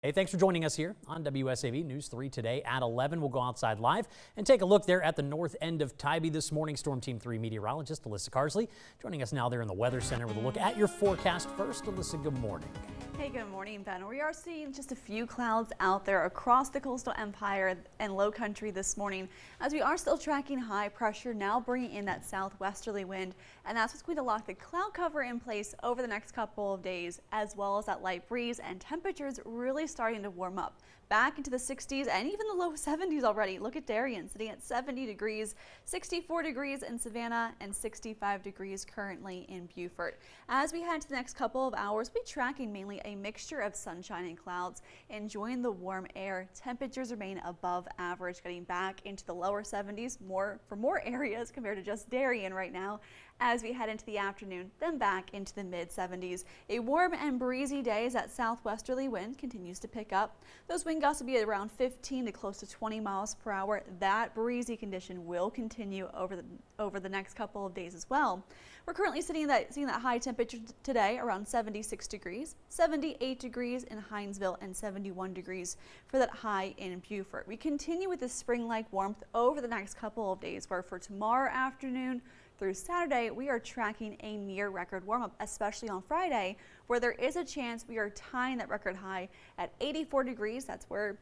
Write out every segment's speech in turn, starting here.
Hey, thanks for joining us here on WSAV News 3 today at 11. We'll go outside live and take a look there at the north end of Tybee this morning. Storm Team 3 meteorologist Alyssa Carsley joining us now there in the Weather Center with a look at your forecast. First, Alyssa, good morning. Hey, good morning, Ben. We are seeing just a few clouds out there across the coastal empire and low country this morning, as we are still tracking high pressure now bringing in that southwesterly wind, and that's what's going to lock the cloud cover in place over the next couple of days, as well as that light breeze and temperatures really starting to warm up back into the 60s and even the low 70s already. Look at Darien sitting at 70 degrees, 64 degrees in Savannah, and 65 degrees currently in Beaufort. As we head into the next couple of hours, we'll be tracking mainly a mixture of sunshine and clouds, enjoying the warm air. Temperatures remain above average, getting back into the lower 70s for more areas compared to just Darien right now. As we head into the afternoon, then back into the mid 70s. A warm and breezy day as that southwesterly wind continues to pick up. Those wind gusts will be around 15 to close to 20 miles per hour. That breezy condition will continue over the next couple of days as well. We're currently seeing that high temperature today around 76 degrees, 78 degrees in Hinesville, and 71 degrees for that high in Beaufort. We continue with this spring-like warmth over the next couple of days, where for tomorrow afternoon through Saturday, we are tracking a near record warm-up, especially on Friday, where there is a chance we are tying that record high at 84 degrees. That's where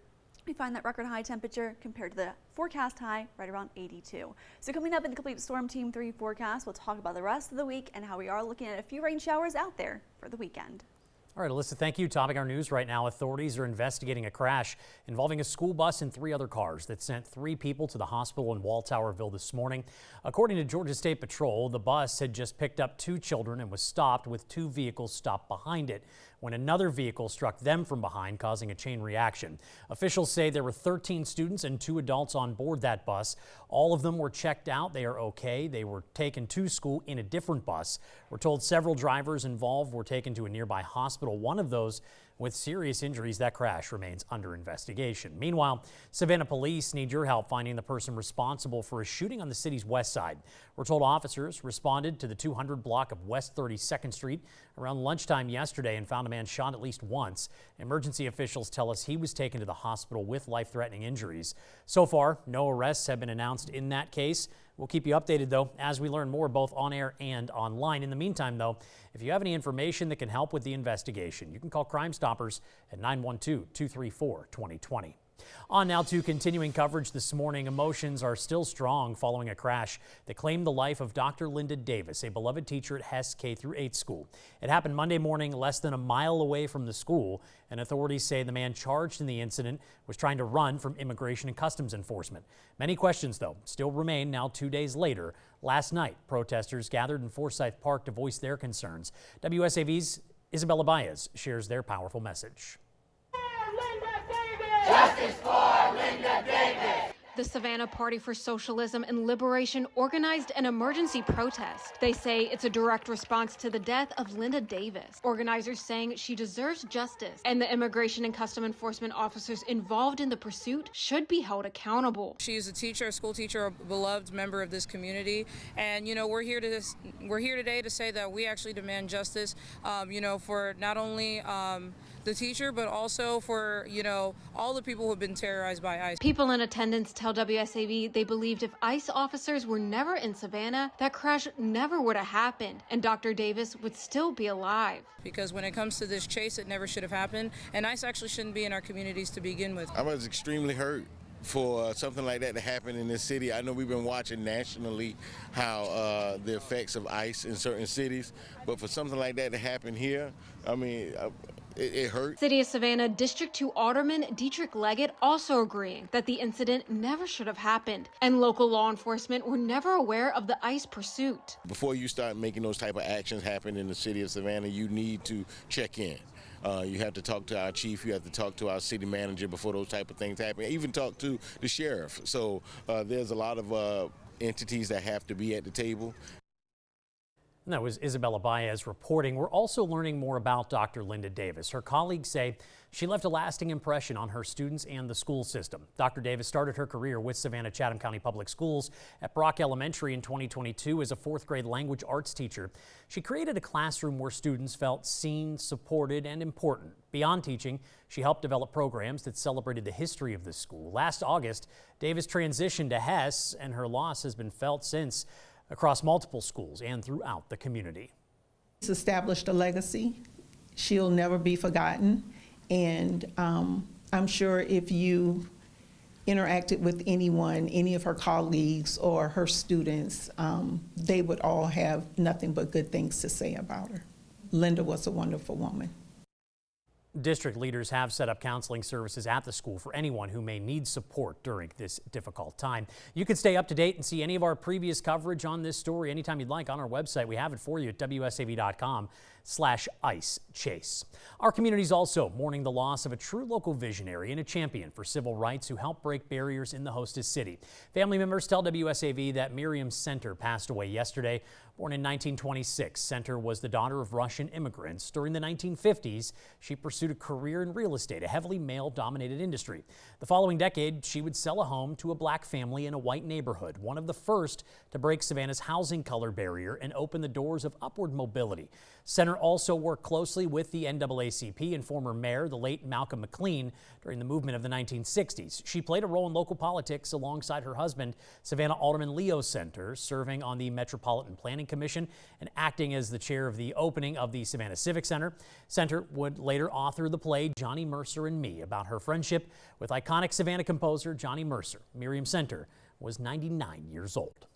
we find that record high temperature compared to the forecast high right around 82. So coming up in the complete Storm Team 3 forecast, we'll talk about the rest of the week and how we are looking at a few rain showers out there for the weekend. All right, Alyssa, thank you. Topping our news right now, authorities are investigating a crash involving a school bus and 3 other cars that sent 3 people to the hospital in Walltowerville this morning. According to Georgia State Patrol, the bus had just picked up 2 children and was stopped with 2 vehicles stopped behind it when another vehicle struck them from behind, causing a chain reaction. Officials say there were 13 students and 2 adults on board that bus. All of them were checked out. They are okay. They were taken to school in a different bus. We're told several drivers involved were taken to a nearby hospital. One of those with serious injuries. That crash remains under investigation. Meanwhile, Savannah police need your help finding the person responsible for a shooting on the city's west side. We're told officers responded to the 200 block of West 32nd Street around lunchtime yesterday and found a man shot at least once. Emergency officials tell us he was taken to the hospital with life-threatening injuries. So far, no arrests have been announced in that case. We'll keep you updated, though, as we learn more both on air and online. In the meantime, though, if you have any information that can help with the investigation, you can call Crime Stoppers at 912-234-2020. On now to continuing coverage this morning. Emotions are still strong following a crash that claimed the life of Dr. Linda Davis, a beloved teacher at Hess K-8 school. It happened Monday morning less than a mile away from the school, and authorities say the man charged in the incident was trying to run from Immigration and Customs Enforcement. Many questions, though, still remain now 2 days later. Last night, protesters gathered in Forsyth Park to voice their concerns. WSAV's Isabella Baez shares their powerful message. Justice for Linda Davis. The Savannah Party for Socialism and Liberation organized an emergency protest. They say it's a direct response to the death of Linda Davis. Organizers saying she deserves justice, and the Immigration and Customs Enforcement officers involved in the pursuit should be held accountable. She's a teacher, a school teacher, a beloved member of this community, and we're here today to say that we actually demand justice, for not only the teacher, but also for, all the people who have been terrorized by ICE. People in attendance tell WSAV they believed if ICE officers were never in Savannah, that crash never would have happened, and Dr. Davis would still be alive. Because when it comes to this chase, it never should have happened, and ICE actually shouldn't be in our communities to begin with. I was extremely hurt for something like that to happen in this city. I know we've been watching nationally how the effects of ICE in certain cities, but for something like that to happen here, it hurt. City of Savannah District 2 Alderman Dietrich Leggett also agreeing that the incident never should have happened, and local law enforcement were never aware of the ICE pursuit. Before you start making those type of actions happen in the city of Savannah, you need to check in. You have to talk to our chief, you have to talk to our city manager before those type of things happen, even talk to the sheriff. So there's a lot of entities that have to be at the table. That was Isabella Baez reporting. We're also learning more about Dr. Linda Davis. Her colleagues say she left a lasting impression on her students and the school system. Dr. Davis started her career with Savannah Chatham County Public Schools at Brock Elementary in 2022 as a fourth grade language arts teacher. She created a classroom where students felt seen, supported, and important. Beyond teaching, she helped develop programs that celebrated the history of the school. Last August, Davis transitioned to Hess, and her loss has been felt since across multiple schools and throughout the community. She's established a legacy. She'll never be forgotten. And I'm sure if you interacted with anyone, any of her colleagues or her students, they would all have nothing but good things to say about her. Linda was a wonderful woman. District leaders have set up counseling services at the school for anyone who may need support during this difficult time. You can stay up to date and see any of our previous coverage on this story anytime you'd like on our website. We have it for you at wsav.com/IceChase. Our community is also mourning the loss of a true local visionary and a champion for civil rights who helped break barriers in the hostess city. Family members tell WSAV that Miriam Center passed away yesterday. Born in 1926, Center was the daughter of Russian immigrants. During the 1950s, she pursued a career in real estate, a heavily male-dominated industry. The following decade, she would sell a home to a black family in a white neighborhood, one of the first to break Savannah's housing color barrier and open the doors of upward mobility. Center also worked closely with the NAACP and former mayor, the late Malcolm McLean, during the movement of the 1960s. She played a role in local politics alongside her husband, Savannah Alderman Leo Center, serving on the Metropolitan Planning Commission and acting as the chair of the opening of the Savannah Civic Center. Center would later author the play Johnny Mercer and Me about her friendship with iconic Savannah composer Johnny Mercer. Miriam Center was 99 years old.